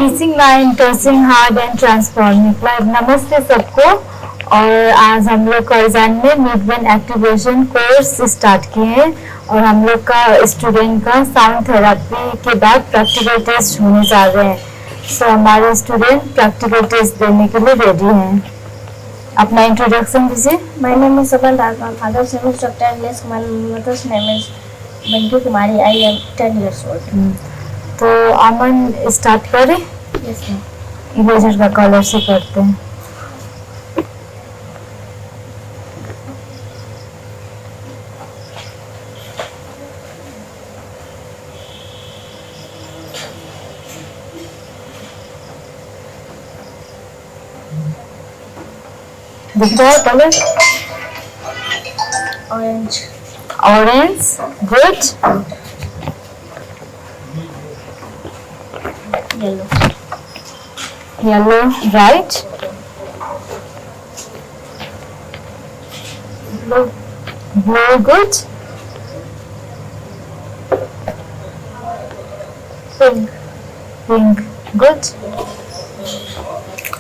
Teaching line touching heart and transforming life. नमस्ते सबको। और आज हम लोग कर्जान में mid brain activation course start किए हैं और हम लोग का स्टूडेंट का साउंड थेरेपी के बाद प्रैक्टिकल टेस्ट होने जा रहे हैं। सो हमारे स्टूडेंट प्रैक्टिकल टेस्ट देने के लिए रेडी हैं। अपना इंट्रोडक्शन दीजिए। My name is Saban Das. My father's name is Dr. Ilyas Kumar. My mother's name is Bantu Kumari. I am 10 years old. तो अमन स्टार्ट करें। Yes, ma'am. इरेजर का colour से करते हैं। दिख रहा है colour? Orange. Orange, good. Yellow. Yellow, right. Blue. Blue, good. Pink. Pink, good.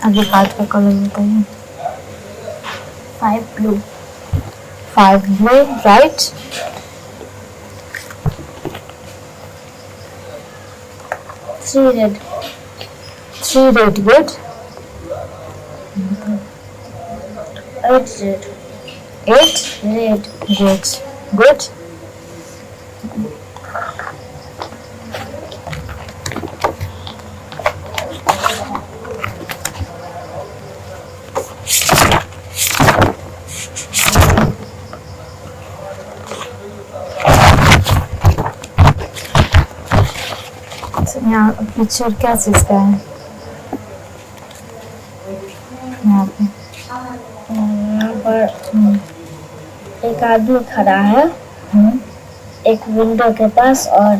आगे कार्ड का कलर बताइए। 5 blue. 5 blue, right. 3 red. 3 red, good. 8 red. 8 Red. Good, good. यहाँ पिक्चर क्या चीज का है? यहाँ पे यहाँ पर एक आदमी खड़ा है एक विंडो के पास और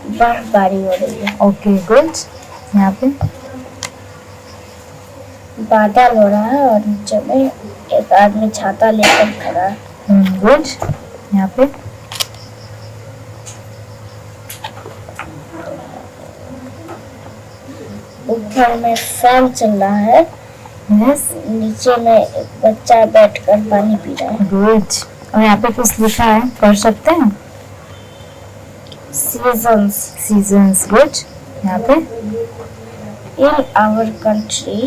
बर्फबारी हो रही है। Okay, good. यहाँ पे बादल हो रहा है और नीचे में एक आदमी छाता लेकर खड़ा है। गुड। यहाँ पे ऊपर में फैन चल रहा है। यस, नीचे में एक बच्चा बैठकर पानी पी रहा है। गुड। और यहाँ पे कुछ लिखा है, पढ़ सकते हैं? सीजन्स। Seasons, good. यहाँ पे in our country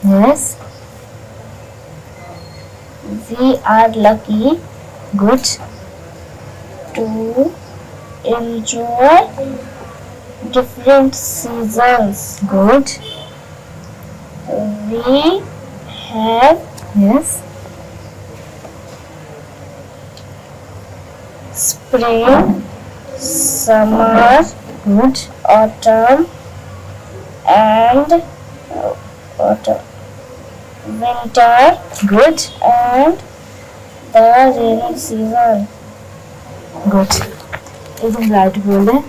yes, we are lucky good. To enjoy different seasons. Good, We have yes, spring, summer, good, autumn, and winter good, and the rainy season. Good. एकदम right बोले।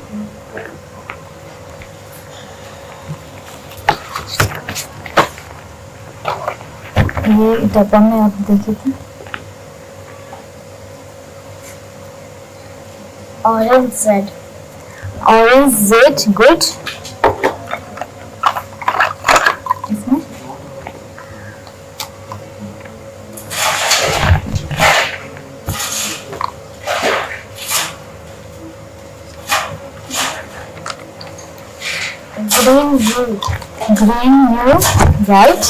ये डब्बा में आप देखिए थे। Orange red. Orange, jade, good. इसमें Green blue. Green, blue, right.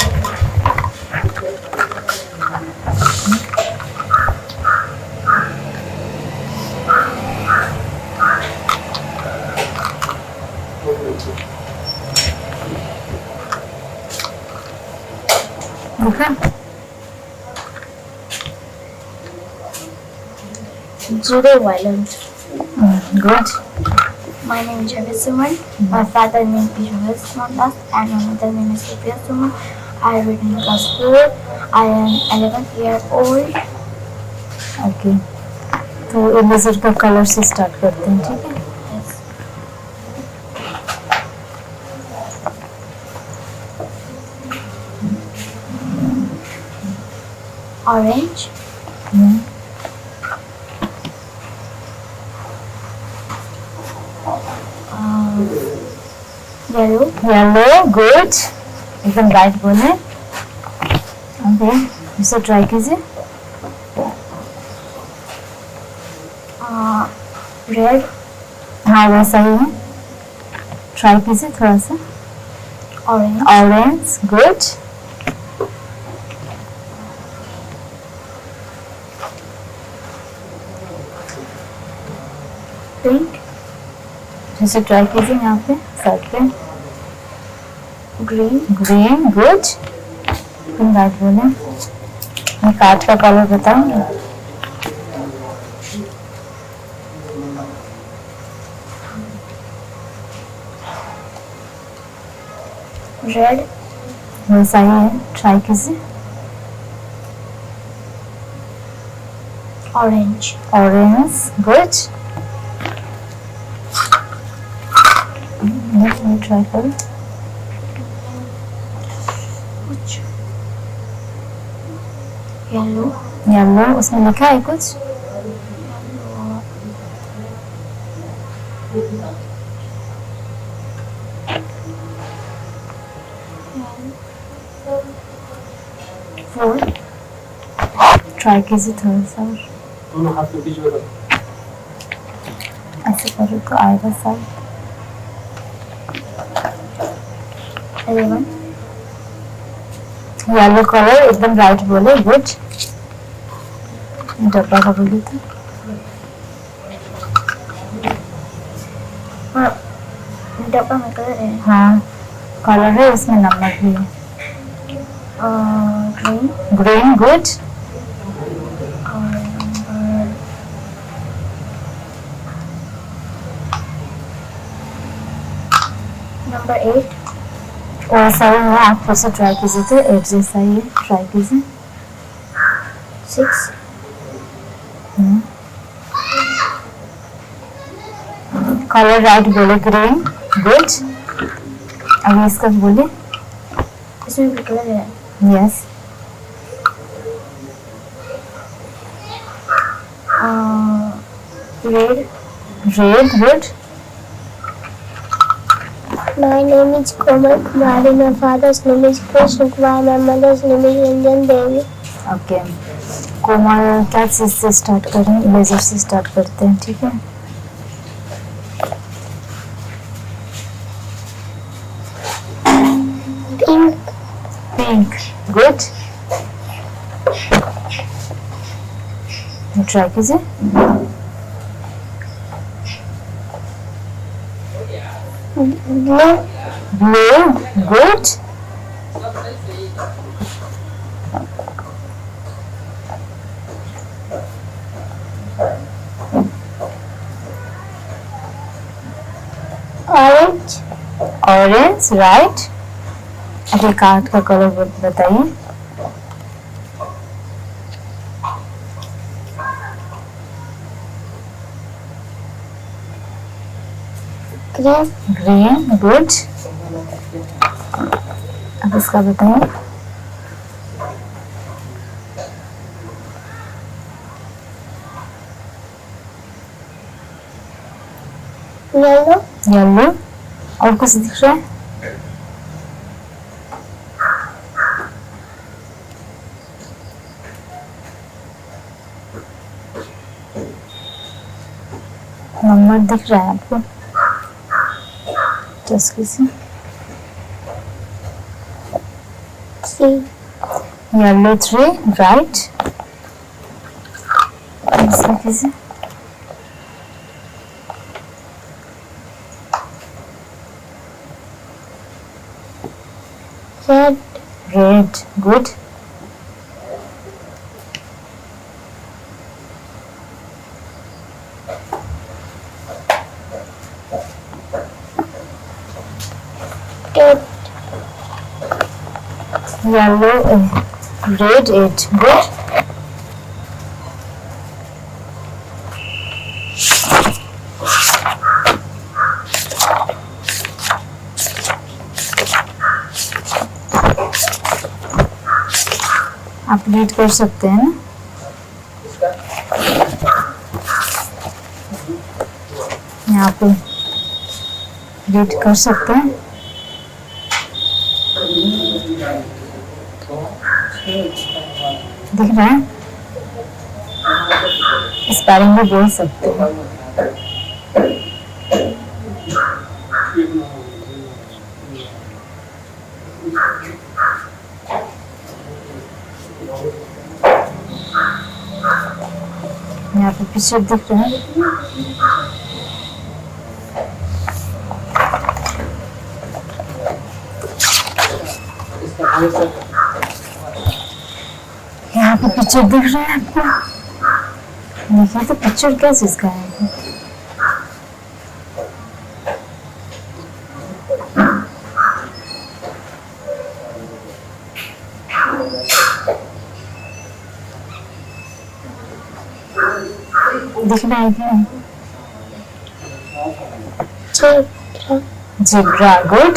Okay. Zero violet. Good. My name is Javis Suman. My father name is Javis Suman and my mother name is Sophia Suman. I read in class 4. I am 11-year-old. Okay. तो eraser का colour से start करते हैं, ठीक है? Yes. Orange. yellow, yellow good, एकदम right बोले। Okay, इसे ट्राई कीजिए। रेड, हाँ वैसा ही है, ट्राई कीजिए थोड़ा सा। ऑरेंज, ऑरेंज गुड, पिंक, जैसे ट्राई कीजिए यहाँ पे साइड पे। ग्रीन, ग्रीन गुड, एकदम राइट बोले। ये कार्ड का कलर बताएंगे? रेड, वैसा ही है, ट्राई कीजिए। ऑरेंज, ऑरेंज गुड, ट्राई करो। येलो, येलो, उसमें लिखा है कुछ? फोर, ट्राई कीजिए थोड़ा सा, दोनों हाथ में बीच में रखो। ऐसे करो तो आएगा शायद। 11, येलो कलर, एकदम राइट बोले, गुड। डब्बा का बोली था। हाँ डब्बा में कलर है। हाँ कलर है, उसमें नंबर भी है। ग्रीन, ग्रीन गुड, नंबर 8, वैसा ही है, आप फिर से ट्राई कीजिए तो 8 जैसा ही है, ट्राई कीजिए। 6, कलर राइट बोले, ग्रीन गुड। अभी इसका बोले। इसमें भी कलर है। Yes, red, red good. My name is Komal Kumari. My father's name is Krishna Kumar. My mother's name is Ranjan Devi. Okay, Komal क्या चीज से स्टार्ट करें? लेजर से स्टार्ट करते हैं, ठीक है। Pink, पिंक गुड, ट्राई कीजिए। blue, blue good, orange, orange right. अभी कार्ड का कलर बताइए। green, green good. अब इसका बताइए। yellow, येलो, और कुछ दिख रहा है? नंबर दिख रहा है आपको? जस्ट कीजिए। three, yellow 3 right. ऐसा कीजिए। red, red good. eight, yellow red 8 good. आप रीड कर सकते हैं ना? यहाँ पे रीड कर सकते हैं। दिख रहा है? स्पेलिंग भी बोल सकते हो। यहाँ पे पिक्चर दिख रहा है। यहाँ पे पिक्चर दिख रहा है आपको? देखिए तो पिक्चर क्या चीज का है? दिख रहा है क्या? जिब्रा, गुड,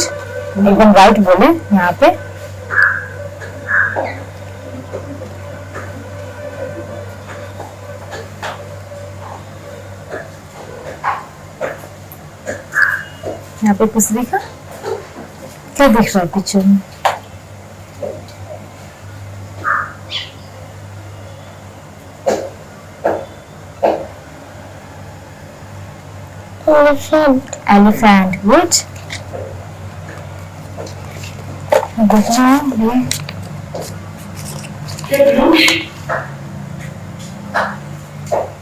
एकदम राइट बोले यहाँ पे। यहाँ पे कुछ दिखा? क्या दिख रहा है पिक्चर में? Elephant. Elephant, good. देखना ये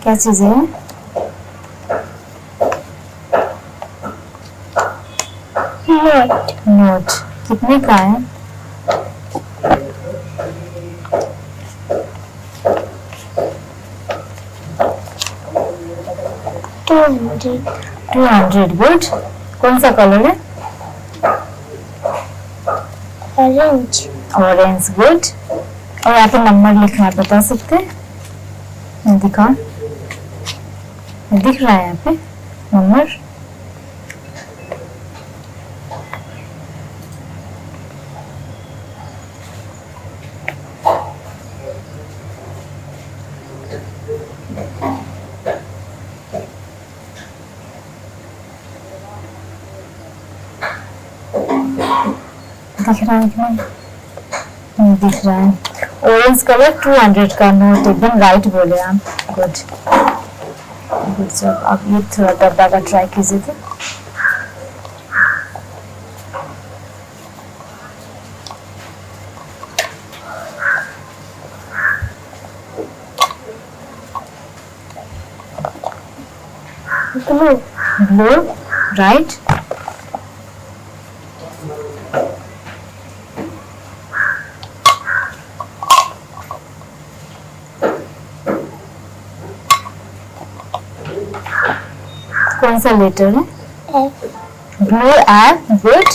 क्या चीज है? Note. नोट, कितने का है? $200. 200, गुड। कौन सा कलर है? Orange. Orange, good. और यहाँ पे नंबर लिखा है, बता सकते हैं? दिखा, दिख रहा है यहाँ पे नंबर। दिख रहा है क्या? नहीं दिख रहा है। ऑरेंज कलर 200 का नोट, एकदम राइट बोले आप, गुड गुड जॉब। आप ये थोड़ा डब्बा का ट्राई कीजिए थे। Blue. Blue, right. कौन सा लेटर है? F. Blue, F, good.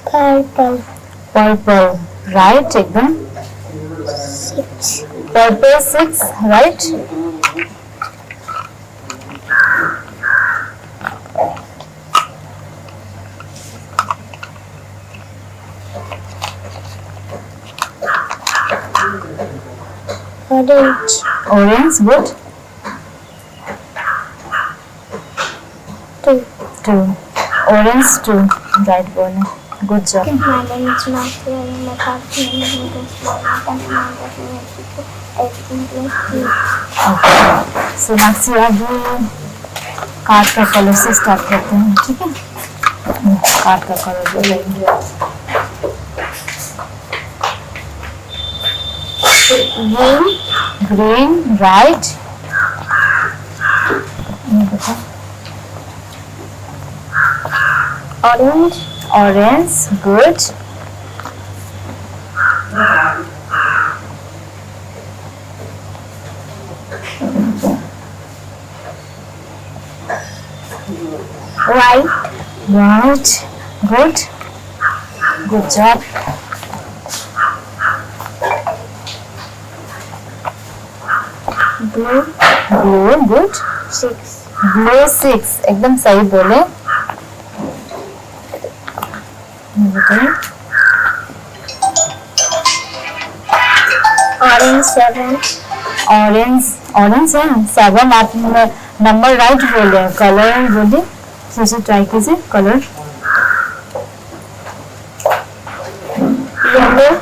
Purple. Purple, right एकदम। 6. Purple 6, right. Orange. Orange, good. 2. 2, orange 2, right बोले, good job. My name is Matthew and my father's name is Nicholas. And my mother's name is Nicholas. Okay, so नाक्सी अब card का colour से start करते हैं, ठीक है? कार्ड का कलर बोलेंगे। Green, right. Orange. Orange, good. White. Right, good. Good job. Blue. Blue, good. 6. Blue 6, एकदम सही बोले। बताइए। Orange 7. ऑरेंज, ऑरेंज है 7। आप नंबर राइट बोले। कलर बोलिए, फिर से ट्राई कीजिए। Colour Yellow.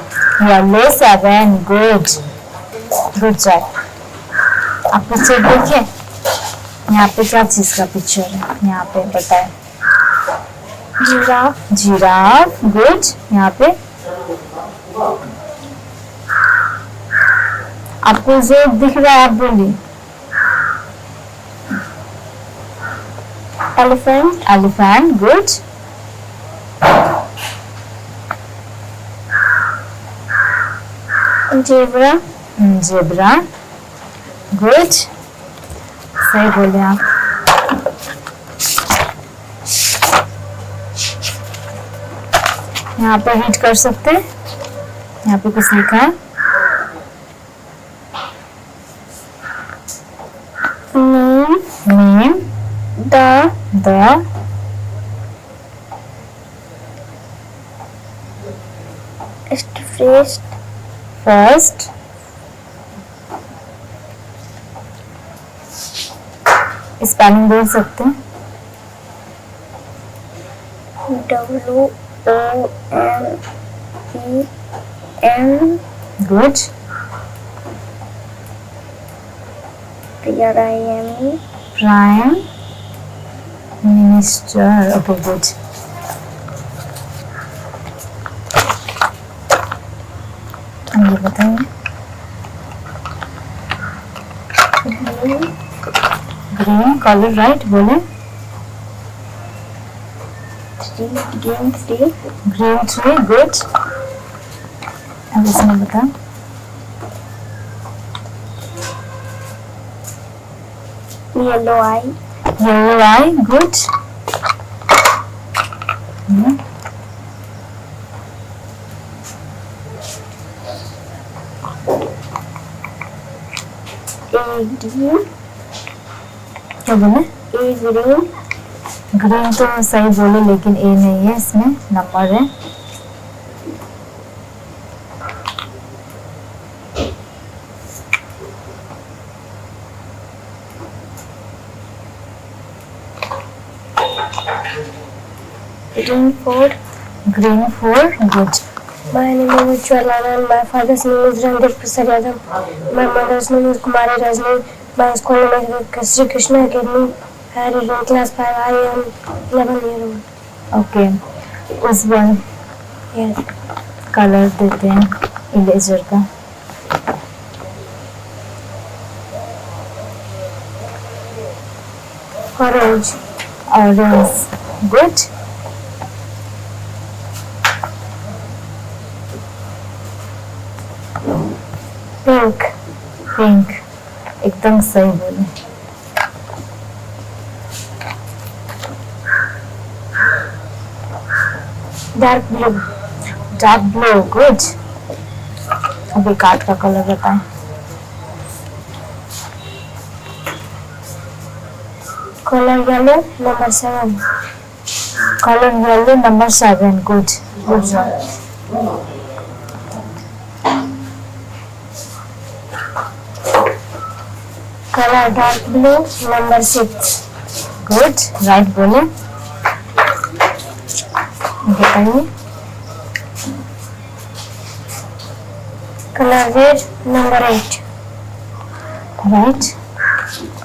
Yellow 7, good good job. आप पिक्चर देखिए, यहाँ पे क्या चीज का पिक्चर है, यहाँ पे बताए। Giraffe. Giraffe, good. यहाँ पे आपको जो दिख रहा है आप बोलिए। Elephant. Elephant, good. Zebra. Zebra, good, सही बोले आप। यहाँ पे रीड कर सकते हैं, यहाँ पे कुछ लिखा है। Name. Name, The. The, First. First, spelling बोल सकते हैं। WOMEN. Good, PRIME. Prime minister, okay good. ये बताइए। ग्रीन कलर, राइट बोले। Green 3. Green 3, good. अब इसमें बता। Yellow eye. येलो आई, गुड। Green. क्या बोले? Green. ग्रीन तो सही बोले, लेकिन ए नहीं है, इसमें नंबर है। Green 4. Green 4, good. My name is Ujjwal Anand. My father's name is Randir Prasad Yadav. My mother's name is Kumari Rajni. My school name is Sri Krishna Academy. I read in class 5. I am 11 years old. Okay, उस बार Yes. Colour देते हैं eraser का। Orange. Orange, good. Pink. Pink, एकदम सही बोले। Dark blue. Dark blue, good. अभी card का colour बताएं। Color yellow. Number 7. Colour yellow, number 7, good good job. Color dark blue. Number 6. Good, right बोले। बताइए। Color red. Number 8. राइट,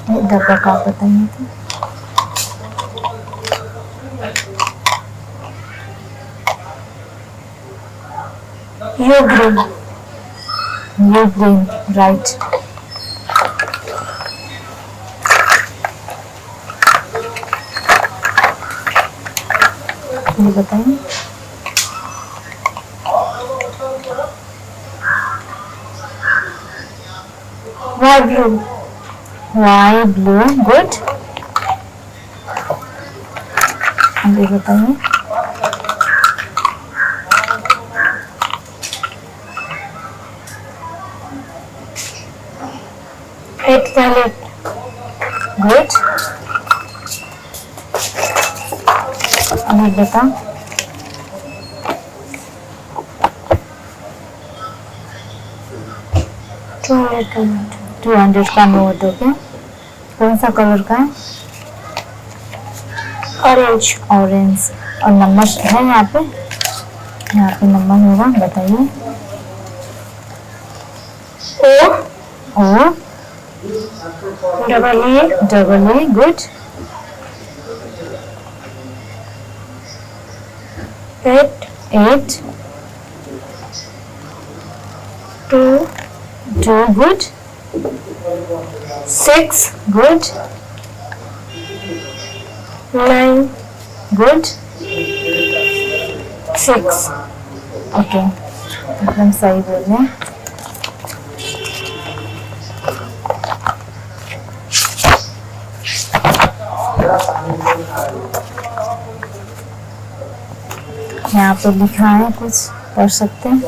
ये डब्बा का बताइए तो। You green. ये ग्रीन, राइट। ये बताइए। White blue. White blue, good. अब ये बताइए। Red violet. गुड। अब ये बता। 200 का नोट। 200 का नोट। ओके, कौन सा कलर का है? ऑरेंज। ऑरेंज। और नंबर है यहाँ पे? यहाँ पे नंबर होगा, बताइए। O double A. Good. 8 8 2 2 good. 6 good 9 good. 6। Okay, एकदम सही बोल रहे हैं। यहाँ पे लिखा है, कुछ पढ़ सकते हैं?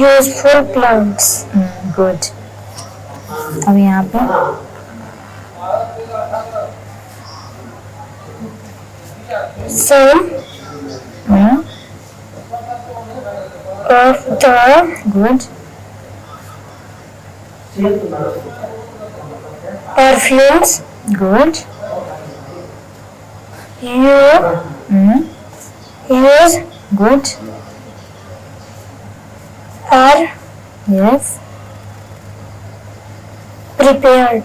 Useful plants. गुड। अब यहाँ पे some of the good perfumes good you use good are yes prepared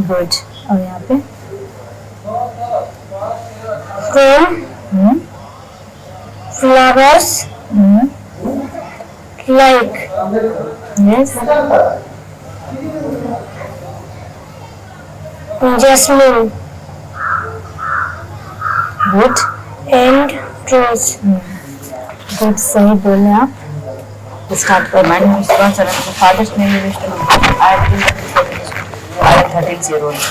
good. और यहाँ पे from flowers like yes jasmine good and rose। Good, सही बोले आप। स्टार्ट कर। My name is Suransar. My father's name is Mr. Mohammed. I have been I am 13 years old.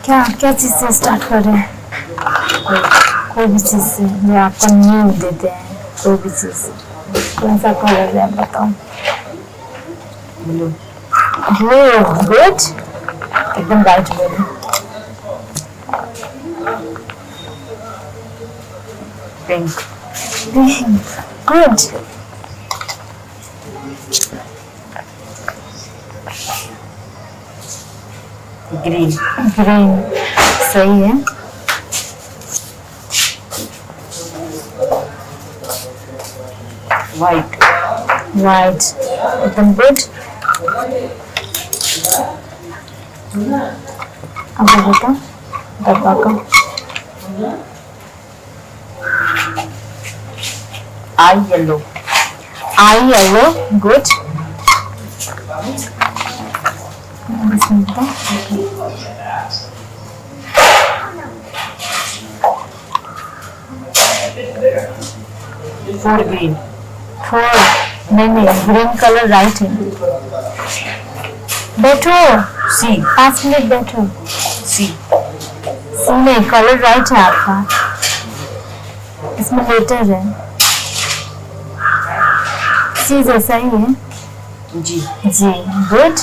क्या क्या चीज़ से स्टार्ट कर रहे हैं? कोई भी चीज़ से जो आपको न्यू देते हैं, कोई भी चीज़। कौन सा कलर है बताओ? Blue. ब्लू। गुड, एकदम राइट बोले। Pink. गुड। Green. ग्रीन, सही है। White. वाइट, एकदम गुड। अब बताओ डब्बा का। Eye yellow. आई येलो। गुड। इसमें बताओ। 4 green. 4 नहीं, ग्रीन कलर राइट है। बैठो, C. 5 मिनट बैठो। C. सी में कलर राइट है आपका, इसमें लेटर है। सी जैसा ही है। G. G, good.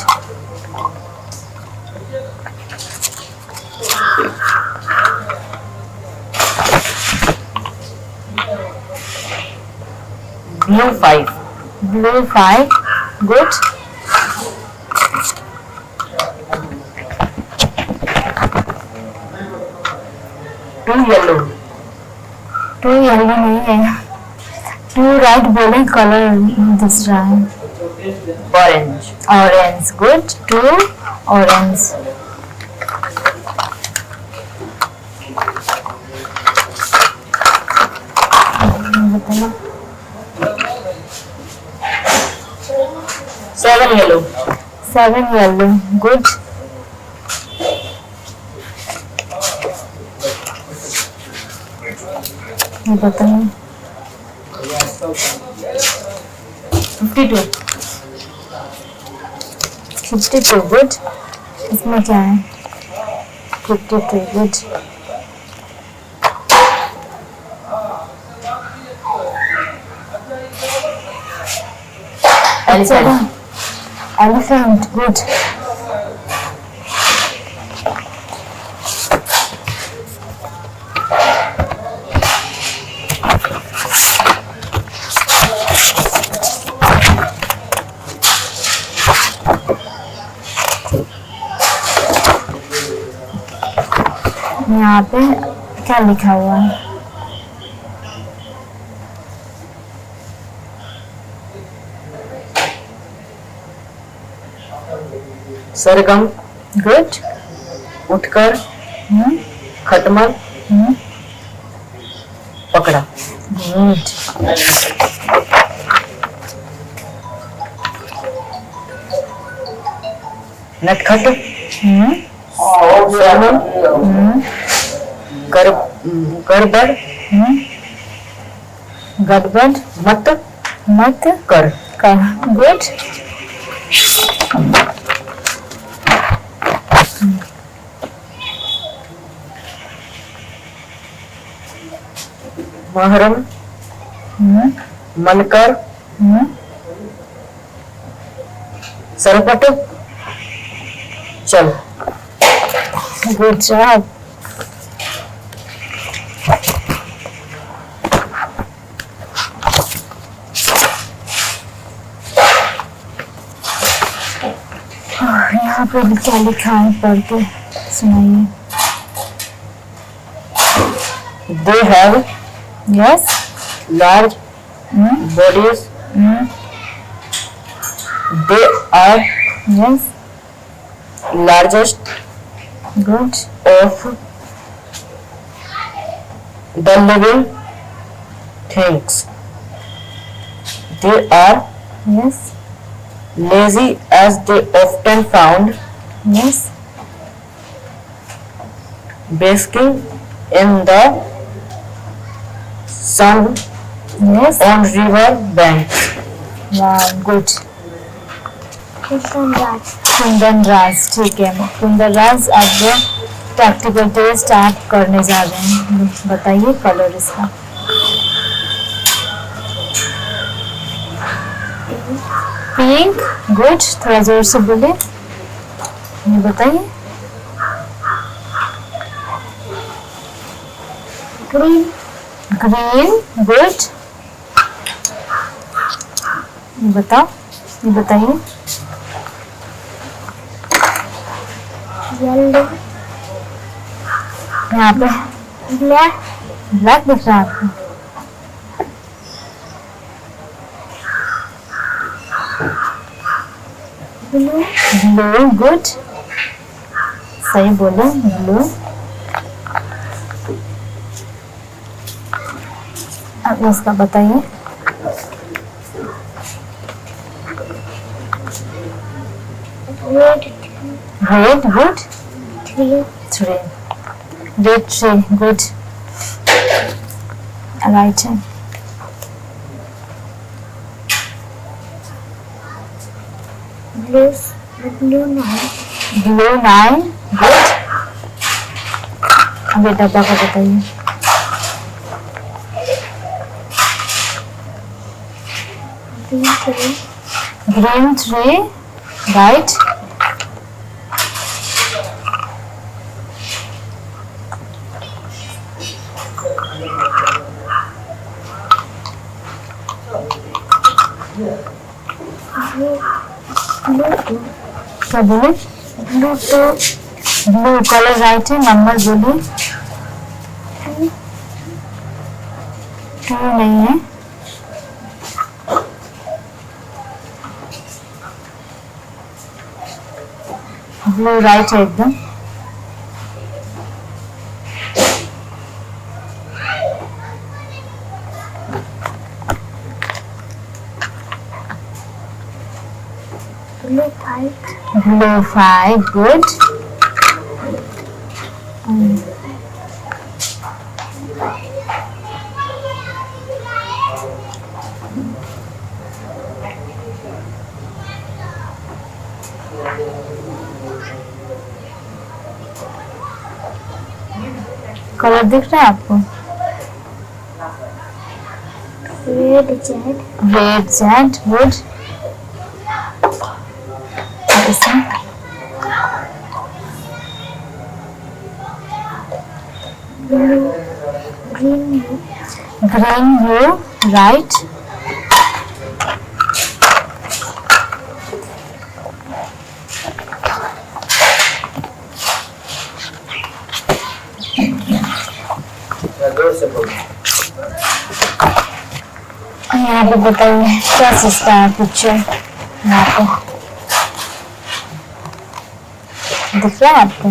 Blue 5. Blue 5, good. Two yellow. 2 yellow नहीं है, 2 राइट बोले, कलर दूसरा है। Orange. Orange, good. 2 ऑरेंज। बताना। 7 yellow. 7 yellow, good. ये बताना। 52. 52, गुड। इसमें क्या है? 52, गुड। Elephant. Elephant, good. यहाँ पे क्या लिखा हुआ है? सरगम, गुड। उठकर, हम्म खटमल, हम्म पकड़ा। गुड। नटखट, हम्म सरमन, हम्म गड़बड़, हम्म गड़बड़ मत मत कर। कर। गुड। महरम, हम्म मनकर, हम्म सरपट, चल। Good job. यहाँ पे भी क्या लिखा है पढ़ के सुनाइए। They have yes. large bodies. They are yes. largest good. of the living things. They are yes. lazy as they often found yes. basking in the sun yes. on river banks. वाह good. Kundan Raj. Kundan Raj, ठीक है। कुंदन राज अब practical test start करने जा रहे हैं। बताइए colour इसका। पिंक। गुड। थोड़ा जोर से बोले। ये बताइए। ग्रीन। ग्रीन। गुड। ये बताओ, ये बताइए। येलो। यहाँ पे ब्लैक। ब्लैक दिख रहा है आपको? ब्लू। ब्लू। गुड। सही बोले, ब्लू। अब इसका बताइए। Red. Red. Good. Three. Three. Red three. Good. Right है। Blue. Blue nine. Blue 9। Good. अब ये डब्बा का बताइए। Green three. Green 3। Right. Blue two. क्या बोले? Blue two. Blue colour right है। नंबर बोलिए। 2 नहीं है। ब्लू राइट है एकदम। Blue five. Blue 5। Good. Colour दिख रहा है आपको? Red Z. Red Z. Good. इसमें blue. Green you. Green you. Right. यहाँ पे बताइए क्या सिस्टम है पिक्चर यहाँ पे दिख रहा है आपको?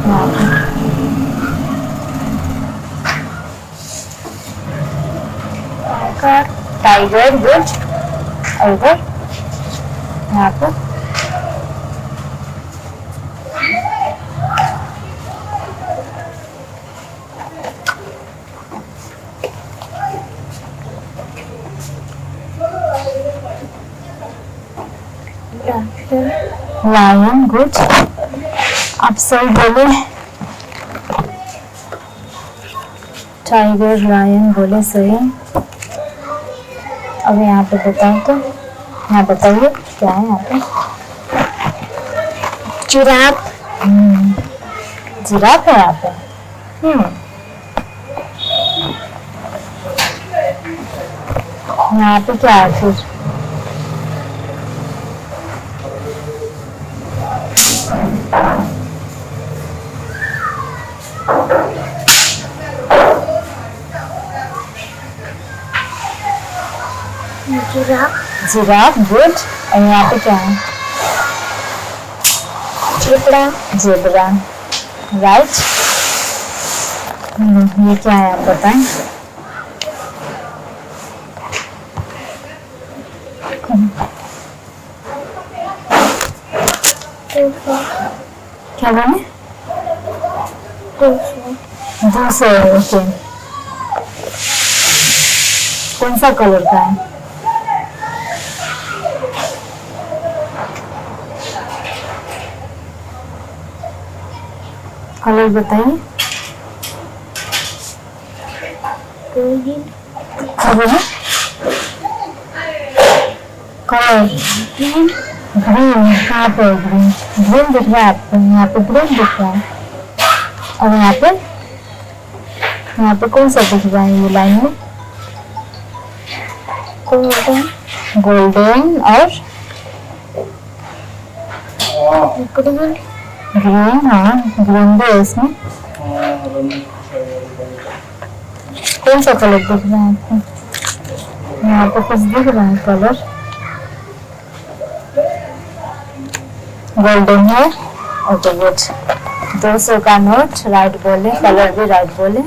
यहाँ पे टाइगर गुड और उधर यहाँ पे लायन गुड। आप सही बोले, टाइगर लायन बोले सही। अब यहाँ पे बताओ तो, यहाँ बताइए क्या है यहाँ पे? जिराफ। जिराफ है यहाँ पे। यहाँ पे क्या है फिर? जिराफ। Giraffe good. और यहाँ पे क्या है? जेब्रा। Zebra right. ये क्या है आप बताएं? क्या बोले? 200। ओके, कौन सा कलर का है? कलर बताइए। ग्रीन। Colour green. ग्रीन कहाँ पे? ग्रीन ग्रीन दिख रहा है आपको? यहाँ पे ग्रीन दिख रहा है। और यहाँ पे कौन सा दिख रहा है ये लाइन में? गोल्डन। गोल्डन और ग्रीन। ग्रीन। हाँ ग्रीन भी है इसमें। कौन सा कलर दिख रहा है आपको? यहाँ पे कुछ दिख रहा है कलर। गोल्डन है। Okay good. 200 का नोट राइट बोले, कलर भी राइट बोले।